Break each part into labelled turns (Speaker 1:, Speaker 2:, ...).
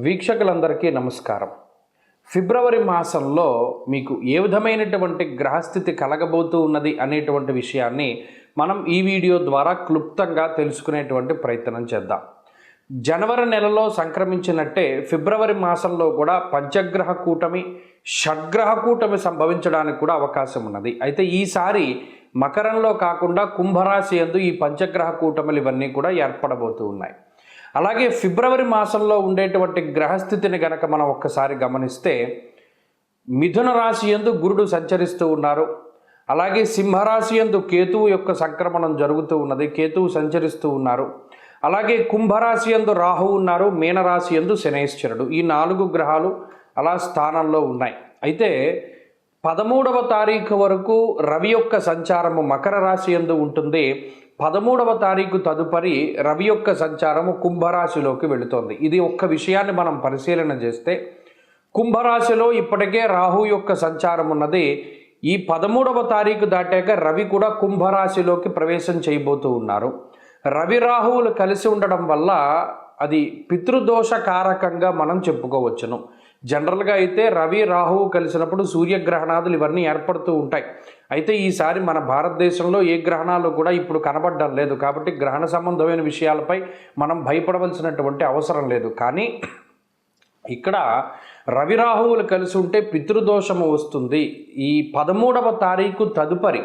Speaker 1: వీక్షకులందరికీ నమస్కారం. ఫిబ్రవరి మాసంలో మీకు ఏ విధమైనటువంటి గ్రహస్థితి కలగబోతూ ఉన్నది అనేటువంటి విషయాన్ని మనం ఈ వీడియో ద్వారా క్లుప్తంగా తెలుసుకునేటువంటి ప్రయత్నం చేద్దాం. జనవరి నెలలో సంక్రమించినట్టే ఫిబ్రవరి మాసంలో కూడా పంచగ్రహ కూటమి, షడ్గ్రహ కూటమి సంభవించడానికి కూడా అవకాశం ఉన్నది. అయితే ఈసారి మకరంలో కాకుండా కుంభరాశి యందు ఈ పంచగ్రహ కూటములు ఇవన్నీ కూడా ఏర్పడబోతూ ఉన్నాయి. అలాగే ఫిబ్రవరి మాసంలో ఉండేటువంటి గ్రహస్థితిని గనక మనం ఒక్కసారి గమనిస్తే మిథున రాశి యందు గురుడు సంచరిస్తూ ఉన్నారు. అలాగే సింహరాశి యందు కేతువు యొక్క సంక్రమణం జరుగుతూ ఉన్నది, కేతువు సంచరిస్తూ ఉన్నారు. అలాగే కుంభరాశి యందు రాహు ఉన్నారు, మీనరాశి యందు శనైశ్వరుడు. ఈ 4 గ్రహాలు అలా స్థానంలో ఉన్నాయి. అయితే 13వ తారీఖు వరకు రవి యొక్క సంచారము మకర రాశి యందు ఉంటుంది. 13వ తారీఖు తదుపరి రవి యొక్క సంచారము కుంభరాశిలోకి వెళుతోంది. ఇది ఒక్క విషయాన్ని మనం పరిశీలన చేస్తే కుంభరాశిలో ఇప్పటికే రాహు యొక్క సంచారం ఉన్నది. ఈ 13వ తారీఖు దాటాక రవి కూడా కుంభరాశిలోకి ప్రవేశం చేయబోతూ ఉన్నారు. రవి రాహువులు కలిసి ఉండడం వల్ల అది పితృదోషకారకంగా మనం చెప్పుకోవచ్చును. జనరల్గా అయితే రవి రాహువు కలిసినప్పుడు సూర్యగ్రహణాదులు ఇవన్నీ ఏర్పడుతూ ఉంటాయి. అయితే ఈసారి మన భారతదేశంలో ఏ గ్రహణాలు కూడా ఇప్పుడు కనబడడం లేదు. కాబట్టి గ్రహణ సంబంధమైన విషయాలపై మనం భయపడవలసినటువంటి అవసరం లేదు. కానీ ఇక్కడ రవి రాహువులు కలిసి ఉంటే పితృదోషము వస్తుంది. ఈ 13వ తారీఖు తదుపరి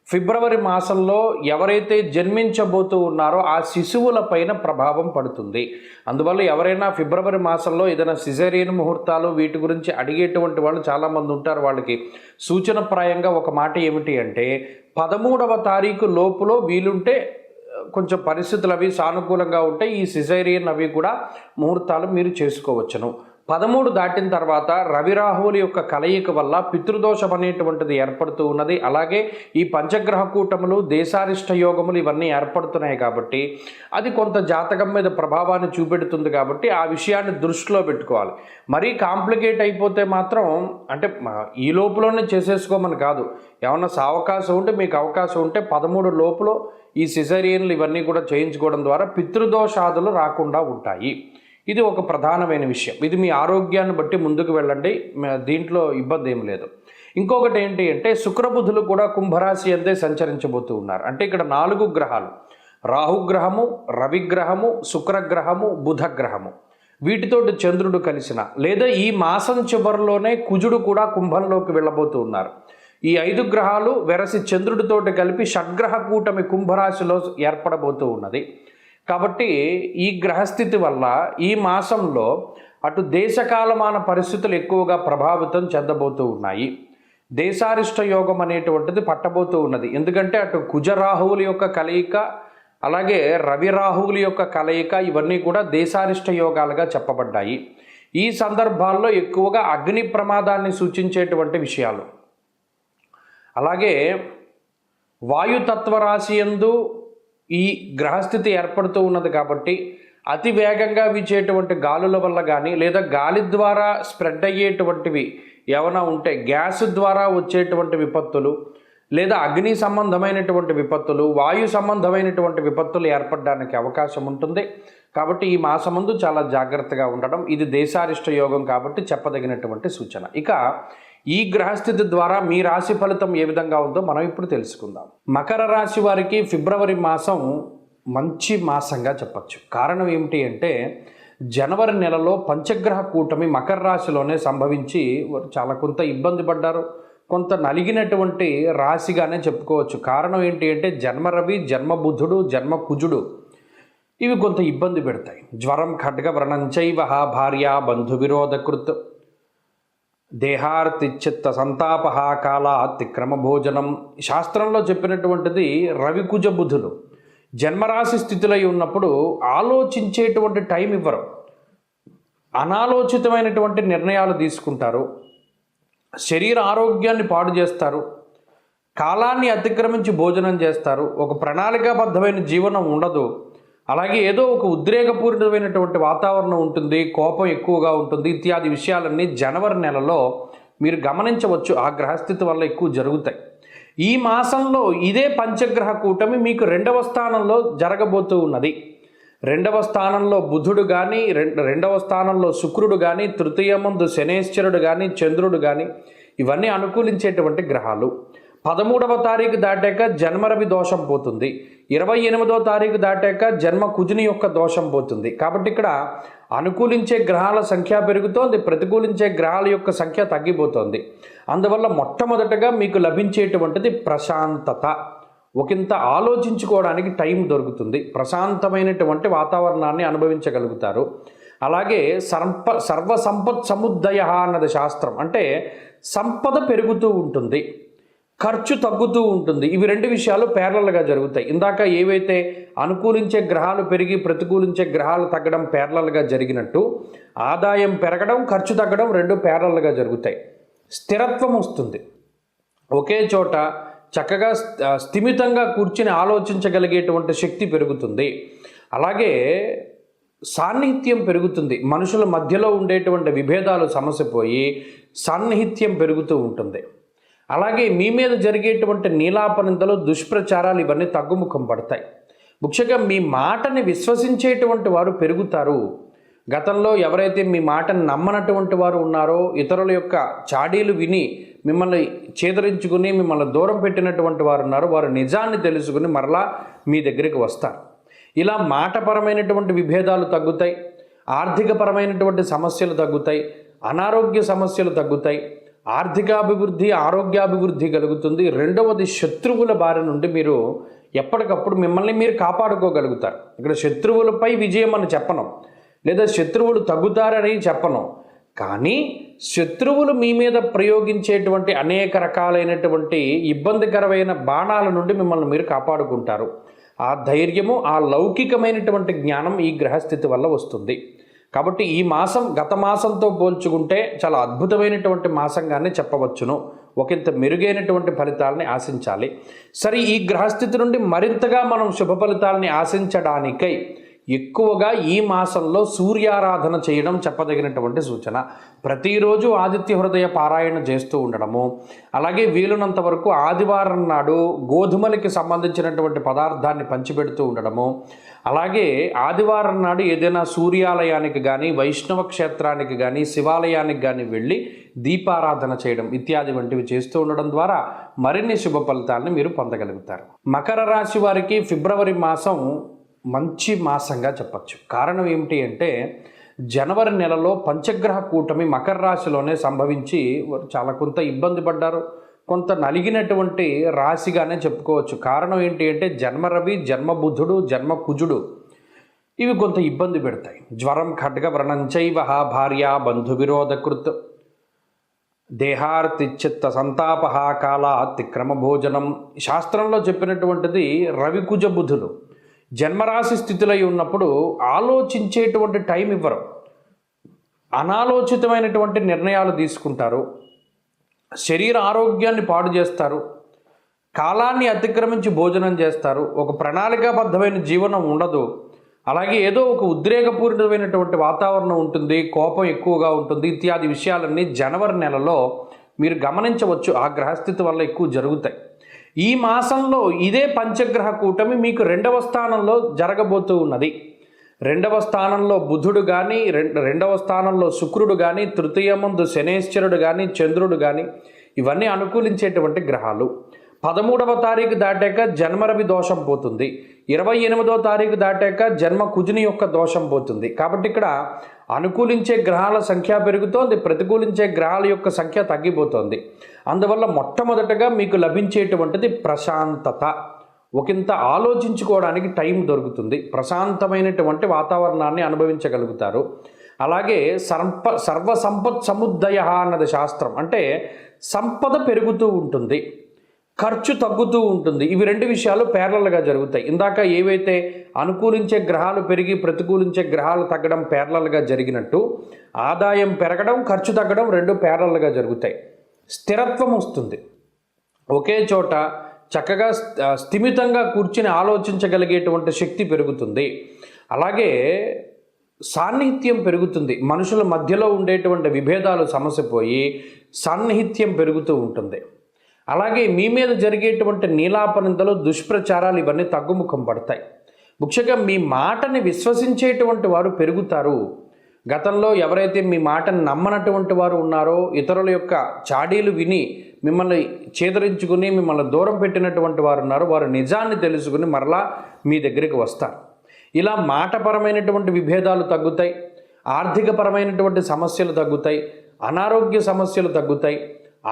Speaker 1: ఫిబ్రవరి మాసంలో ఎవరైతే జన్మించబోతూ ఉన్నారో ఆ శిశువుల పైన ప్రభావం పడుతుంది. అందువల్ల ఎవరైనా ఫిబ్రవరి మాసంలో ఏదైనా సిజేరియన్ ముహూర్తాలు వీటి గురించి అడిగేటువంటి వాళ్ళు చాలామంది ఉంటారు. వాళ్ళకి సూచనప్రాయంగా ఒక మాట ఏమిటి అంటే 13వ తారీఖు లోపులో వీలుంటే కొంచెం పరిస్థితులు అవి సానుకూలంగా ఉంటే ఈ సిజేరియన్ అవి కూడా ముహూర్తాలు మీరు చేసుకోవచ్చును. 13 దాటిన తర్వాత రవిరాహువుల యొక్క కలయిక వల్ల పితృదోషం అనేటువంటిది ఏర్పడుతూ ఉన్నది. అలాగే ఈ పంచగ్రహ కూటములు, దేశారిష్ట యోగములు ఇవన్నీ ఏర్పడుతున్నాయి కాబట్టి అది కొంత జాతకం మీద ప్రభావాన్ని చూపెడుతుంది. కాబట్టి ఆ విషయాన్ని దృష్టిలో పెట్టుకోవాలి. మరీ కాంప్లికేట్ అయిపోతే మాత్రం అంటే ఈ లోపులోనే చేసేసుకోమని కాదు. ఏమన్నా అవకాశం ఉంటే మీకు అవకాశం ఉంటే 13 లోపులో ఈ సిజేరియన్లు ఇవన్నీ కూడా చేయించుకోవడం ద్వారా పితృదోషాదులు రాకుండా ఉంటాయి. ఇది ఒక ప్రధానమైన విషయం. ఇది మీ ఆరోగ్యాన్ని బట్టి ముందుకు వెళ్ళండి, దీంట్లో ఇబ్బంది ఏం లేదు. ఇంకొకటి ఏంటి అంటే శుక్రబుధులు కూడా కుంభరాశి అంతే సంచరించబోతూ ఉన్నారు. అంటే ఇక్కడ 4 గ్రహాలు, రాహుగ్రహము, రవిగ్రహము, శుక్రగ్రహము, బుధగ్రహము, వీటితోటి చంద్రుడు కలిసిన లేదా ఈ మాసం చివరిలోనే కుజుడు కూడా కుంభంలోకి వెళ్ళబోతూ ఉన్నారు. ఈ 5 గ్రహాలు వెరసి చంద్రుడితోటి కలిపి షడ్గ్రహ కూటమి కుంభరాశిలో ఏర్పడబోతూ ఉన్నది. కాబట్టి ఈ గ్రహస్థితి వల్ల ఈ మాసంలో అటు దేశకాలమాన పరిస్థితులు ఎక్కువగా ప్రభావితం చెందబోతూ ఉన్నాయి. దేశారిష్ట యోగం అనేటువంటిది పట్టబోతూ ఉన్నది. ఎందుకంటే అటు కుజరాహువుల యొక్క కలయిక, అలాగే రవి రాహువుల యొక్క కలయిక ఇవన్నీ కూడా దేశారిష్ట యోగాలుగా చెప్పబడ్డాయి. ఈ సందర్భాల్లో ఎక్కువగా అగ్ని ప్రమాదాన్ని సూచించేటువంటి విషయాలు, అలాగే వాయుతత్వ రాశి యందు ఈ గ్రహస్థితి ఏర్పడుతూ ఉన్నది. కాబట్టి అతి వేగంగా వీచేటువంటి గాలుల వల్ల కానీ లేదా గాలి ద్వారా స్ప్రెడ్ అయ్యేటువంటివి ఏమైనా ఉంటే గ్యాస్ ద్వారా వచ్చేటువంటి విపత్తులు లేదా అగ్ని సంబంధమైనటువంటి విపత్తులు, వాయు సంబంధమైనటువంటి విపత్తులు ఏర్పడడానికి అవకాశం ఉంటుంది. కాబట్టి ఈ మాసమందు చాలా జాగ్రత్తగా ఉండడం ఇది దేశారిష్ట యోగం కాబట్టి చెప్పదగినటువంటి సూచన. ఇక ఈ గ్రహస్థితి ద్వారా మీ రాశి ఫలితం ఏ విధంగా ఉందో మనం ఇప్పుడు తెలుసుకుందాం. మకర రాశి వారికి ఫిబ్రవరి మాసం మంచి మాసంగా చెప్పచ్చు. కారణం ఏమిటి అంటే జనవరి నెలలో పంచగ్రహ కూటమి మకర రాశిలోనే సంభవించి వారు చాలా కొంత ఇబ్బంది పడ్డారు, కొంత నలిగినటువంటి రాశిగానే చెప్పుకోవచ్చు. కారణం ఏంటి అంటే జన్మ రవి, జన్మ బుధుడు, జన్మ కుజుడు ఇవి కొంత ఇబ్బంది పెడతాయి. జ్వరం, ఖడ్గ వ్రణంచైవ భార్య బంధు విరోధకృత్ దేహార్తిచిత్త సంతాపహ కాలాతిక్రమ భోజనం. శాస్త్రంలో చెప్పినటువంటిది రవికుజ బుధులు జన్మరాశి స్థితిలో ఉన్నప్పుడు ఆలోచించేటువంటి టైం ఇవ్వరు, అనాలోచితమైనటువంటి నిర్ణయాలు తీసుకుంటారు, శరీర ఆరోగ్యాన్ని పాడు చేస్తారు, కాలాన్ని అతిక్రమించి భోజనం చేస్తారు, ఒక ప్రణాళికాబద్ధమైన జీవనం ఉండదు. అలాగే ఏదో ఒక ఉద్రేకపూరితమైనటువంటి వాతావరణం ఉంటుంది, కోపం ఎక్కువగా ఉంటుంది. ఇత్యాది విషయాలన్నీ జనవరి నెలలో మీరు గమనించవచ్చు. ఆ గ్రహస్థితి వల్ల ఎక్కువ జరుగుతాయి. ఈ మాసంలో ఇదే పంచగ్రహ కూటమి మీకు 2వ స్థానంలో జరగబోతూ ఉన్నది. రెండవ స్థానంలో బుధుడు కానీ రెండవ స్థానంలో శుక్రుడు కానీ తృతీయమందు శనేశ్వరుడు కానీ చంద్రుడు కానీ ఇవన్నీ అనుకూలించేటువంటి గ్రహాలు. 13వ తారీఖు దాటాక జన్మరవి దోషం పోతుంది. 28వ తారీఖు దాటాక జన్మ కుజుని యొక్క దోషం పోతుంది. కాబట్టి ఇక్కడ అనుకూలించే గ్రహాల సంఖ్య పెరుగుతోంది, ప్రతికూలించే గ్రహాల యొక్క సంఖ్య తగ్గిపోతుంది. అందువల్ల మొట్టమొదటగా మీకు లభించేటువంటిది ప్రశాంతత. ఒకంత ఆలోచించుకోవడానికి టైం దొరుకుతుంది, ప్రశాంతమైనటువంటి వాతావరణాన్ని అనుభవించగలుగుతారు. అలాగే సర్వ సంపత్ సముద్దయ అన్నది శాస్త్రం. అంటే సంపద పెరుగుతూ ఉంటుంది, ఖర్చు తగ్గుతూ ఉంటుంది. ఇవి రెండు విషయాలు ప్యారలల్గా జరుగుతాయి. ఇందాక ఏవైతే అనుకూలించే గ్రహాలు పెరిగి ప్రతికూలించే గ్రహాలు తగ్గడం ప్యారలల్గా జరిగినట్టు, ఆదాయం పెరగడం ఖర్చు తగ్గడం రెండు ప్యారలల్గా జరుగుతాయి. స్థిరత్వం వస్తుంది, ఒకే చోట చక్కగా స్థిమితంగా కూర్చుని ఆలోచించగలిగేటువంటి శక్తి పెరుగుతుంది. అలాగే సాన్నిహిత్యం పెరుగుతుంది, మనుషుల మధ్యలో ఉండేటువంటి విభేదాలు సమసిపోయి సాన్నిహిత్యం పెరుగుతూ ఉంటుంది. అలాగే మీ మీద జరిగేటువంటి నీలాపనింతలు దుష్ప్రచారాలు ఇవన్నీ తగ్గుముఖం పడతాయి. ముఖ్యంగా మీ మాటని విశ్వసించేటువంటి వారు పెరుగుతారు. గతంలో ఎవరైతే మీ మాటను నమ్మనటువంటి వారు ఉన్నారో, ఇతరుల యొక్క చాడీలు విని మిమ్మల్ని చేదరించుకుని మిమ్మల్ని దూరం పెట్టినటువంటి వారు ఉన్నారో, వారు నిజాన్ని తెలుసుకుని మరలా మీ దగ్గరికి వస్తారు. ఇలా మాటపరమైనటువంటి విభేదాలు తగ్గుతాయి, ఆర్థికపరమైనటువంటి సమస్యలు తగ్గుతాయి, అనారోగ్య సమస్యలు తగ్గుతాయి, ఆర్థికాభివృద్ధి ఆరోగ్యాభివృద్ధి కలుగుతుంది. రెండవది శత్రువుల బారి నుండి మీరు ఎప్పటికప్పుడు మిమ్మల్ని మీరు కాపాడుకోగలుగుతారు. ఇక్కడ శత్రువులపై విజయం అని చెప్పను, లేదా శత్రువులు తగ్గుతారని చెప్పను, కానీ శత్రువులు మీ మీద ప్రయోగించేటువంటి అనేక రకాలైనటువంటి ఇబ్బందికరమైన బాణాల నుండి మిమ్మల్ని మీరు కాపాడుకుంటారు. ఆ ధైర్యము, ఆ లౌకికమైనటువంటి జ్ఞానం ఈ గ్రహస్థితి వల్ల వస్తుంది. కాబట్టి ఈ మాసం గత మాసంతో పోల్చుకుంటే చాలా అద్భుతమైనటువంటి మాసంగానే చెప్పవచ్చును. ఒకంత మెరుగైనటువంటి ఫలితాలని ఆశించాలి. సరే, ఈ గ్రహస్థితి నుండి మరింతగా మనం శుభ ఫలితాలని ఆశించడానికై ఎక్కువగా ఈ మాసంలో సూర్యారాధన చేయడం చెప్పదగినటువంటి సూచన. ప్రతిరోజు ఆదిత్య హృదయ పారాయణ చేస్తూ ఉండడము, అలాగే వీలునంత వరకు ఆదివారం నాడు గోధుమలకి సంబంధించినటువంటి పదార్థాన్ని పంచిపెడుతూ ఉండడము, అలాగే ఆదివారం నాడు ఏదైనా సూర్యాలయానికి కానీ వైష్ణవ క్షేత్రానికి కానీ శివాలయానికి కానీ వెళ్ళి దీపారాధన చేయడం ఇత్యాది వంటివి చేస్తూ ఉండడం ద్వారా మరిన్ని శుభ ఫలితాలను మీరు పొందగలుగుతారు. మకర రాశి వారికి ఫిబ్రవరి మాసం మంచి మాసంగా చెప్పచ్చు. కారణం ఏమిటి అంటే, జనవరి నెలలో పంచగ్రహ కూటమి మకర రాశిలోనే సంభవించి వారు చాలా కొంత ఇబ్బంది పడ్డారు, కొంత నలిగినటువంటి రాశిగానే చెప్పుకోవచ్చు. కారణం ఏంటి అంటే, జన్మ రవి, జన్మ బుధుడు, జన్మ కుజుడు ఇవి కొంత ఇబ్బంది పెడతాయి. జ్వరం ఖడ్గ వ్రణంచైవ భార్య బంధు విరోధకృత్ దేహార్తిచిత్త సంతాపహ కాలాతిక్రమ భోజనం. శాస్త్రంలో చెప్పినటువంటిది రవికుజ బుధులు జన్మరాశి స్థితిలో ఉన్నప్పుడు ఆలోచించేటువంటి టైం ఇవ్వరు, అనాలోచితమైనటువంటి నిర్ణయాలు తీసుకుంటారు, శరీర ఆరోగ్యాన్ని పాడు చేస్తారు, కాలాన్ని అతిక్రమించి భోజనం చేస్తారు, ఒక ప్రణాళికాబద్ధమైన జీవనం ఉండదు. అలాగే ఏదో ఒక ఉద్రేకపూరితమైనటువంటి వాతావరణం ఉంటుంది, కోపం ఎక్కువగా ఉంటుంది. ఇత్యాది విషయాలన్నీ జనవరి నెలలో మీరు గమనించవచ్చు. ఆ గ్రహస్థితి వల్ల ఎక్కువ జరుగుతాయి. ఈ మాసంలో ఇదే పంచగ్రహ కూటమి మీకు రెండవ స్థానంలో జరగబోతూ ఉన్నది. రెండవ స్థానంలో బుధుడు కానీ రెండవ స్థానంలో శుక్రుడు కానీ తృతీయమందు శనేశ్వరుడు కానీ చంద్రుడు కానీ ఇవన్నీ అనుకూలించేటువంటి గ్రహాలు. 13వ తారీఖు దాటాక జన్మరవి దోషం పోతుంది. 28వ తారీఖు దాటాక జన్మ కుజుని యొక్క దోషం పోతుంది. కాబట్టి ఇక్కడ అనుకూలించే గ్రహాల సంఖ్య పెరుగుతోంది, ప్రతికూలించే గ్రహాల యొక్క సంఖ్య తగ్గిపోతుంది. అందువల్ల మొట్టమొదటగా మీకు లభించేటువంటిది ప్రశాంతత. ఒకంత ఆలోచించుకోవడానికి టైం దొరుకుతుంది, ప్రశాంతమైనటువంటి వాతావరణాన్ని అనుభవించగలుగుతారు. అలాగే సర్వ సంపత్ సముద్దయ అన్నది శాస్త్రం. అంటే సంపద పెరుగుతూ ఉంటుంది, ఖర్చు తగ్గుతూ ఉంటుంది. ఇవి రెండు విషయాలు ప్యారలల్గా జరుగుతాయి. ఇందాక ఏవైతే అనుకూలించే గ్రహాలు పెరిగి ప్రతికూలించే గ్రహాలు తగ్గడం ప్యారలల్గా జరిగినట్టు, ఆదాయం పెరగడం ఖర్చు తగ్గడం రెండు ప్యారలల్గా జరుగుతాయి. స్థిరత్వం వస్తుంది, ఒకే చోట చక్కగా స్థిమితంగా కూర్చుని ఆలోచించగలిగేటువంటి శక్తి పెరుగుతుంది. అలాగే సాన్నిహిత్యం పెరుగుతుంది, మనుషుల మధ్యలో ఉండేటువంటి విభేదాలు సమసిపోయి సాన్నిహిత్యం పెరుగుతూ ఉంటుంది. అలాగే మీ మీద జరిగేటువంటి నీలాపనింతలు దుష్ప్రచారాలు ఇవన్నీ తగ్గుముఖం పడతాయి. ముఖ్యంగా మీ మాటని విశ్వసించేటువంటి వారు పెరుగుతారు. గతంలో ఎవరైతే మీ మాటను నమ్మనటువంటి వారు ఉన్నారో, ఇతరుల యొక్క చాడీలు విని మిమ్మల్ని చేదరించుకుని మిమ్మల్ని దూరం పెట్టినటువంటి వారు ఉన్నారో, వారు నిజాన్ని తెలుసుకుని మరలా మీ దగ్గరికి వస్తారు. ఇలా మాటపరమైనటువంటి విభేదాలు తగ్గుతాయి, ఆర్థికపరమైనటువంటి సమస్యలు తగ్గుతాయి, అనారోగ్య సమస్యలు తగ్గుతాయి,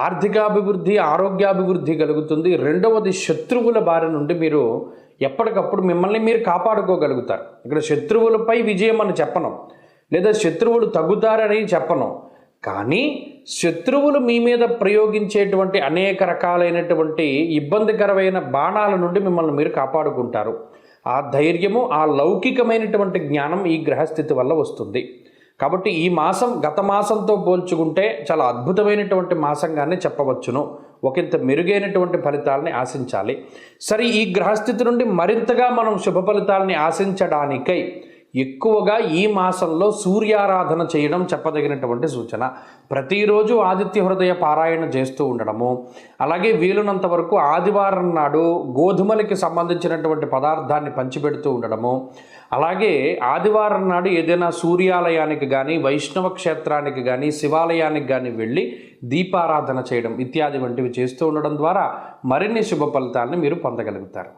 Speaker 1: ఆర్థికాభివృద్ధి ఆరోగ్యాభివృద్ధి కలుగుతుంది. రెండవది, శత్రువుల బారి నుండి మీరు ఎప్పటికప్పుడు మిమ్మల్ని మీరు కాపాడుకోగలుగుతారు. ఇక్కడ శత్రువులపై విజయం అని చెప్పను, లేదా శత్రువులు తగ్గుతారని చెప్పను, కానీ శత్రువులు మీ మీద ప్రయోగించేటువంటి అనేక రకాలైనటువంటి ఇబ్బందికరమైన బాణాల నుండి మిమ్మల్ని మీరు కాపాడుకుంటారు. ఆ ధైర్యము, ఆ లౌకికమైనటువంటి జ్ఞానం ఈ గ్రహస్థితి వల్ల వస్తుంది. కాబట్టి ఈ మాసం గత మాసంతో పోల్చుకుంటే చాలా అద్భుతమైనటువంటి మాసంగానే చెప్పవచ్చును. ఒకంత మెరుగైనటువంటి ఫలితాలని ఆశించాలి. సరే, ఈ గ్రహస్థితి నుండి మరింతగా మనం శుభ ఫలితాలని ఆశించడానికై ఎక్కువగా ఈ మాసంలో సూర్యారాధన చేయడం చెప్పదగినటువంటి సూచన. ప్రతిరోజు ఆదిత్య హృదయ పారాయణ చేస్తూ ఉండడము, అలాగే వీలునంత వరకు ఆదివారం నాడు గోధుమలకి సంబంధించినటువంటి పదార్థాన్ని పంచిపెడుతూ ఉండడము, అలాగే ఆదివారం నాడు ఏదైనా సూర్యాలయానికి కానీ, వైష్ణవ క్షేత్రానికి కానీ, శివాలయానికి కానీ వెళ్ళి దీపారాధన చేయడం ఇత్యాది వంటివి చేస్తూ ఉండడం ద్వారా మరిన్ని శుభ ఫలితాలను మీరు పొందగలుగుతారు.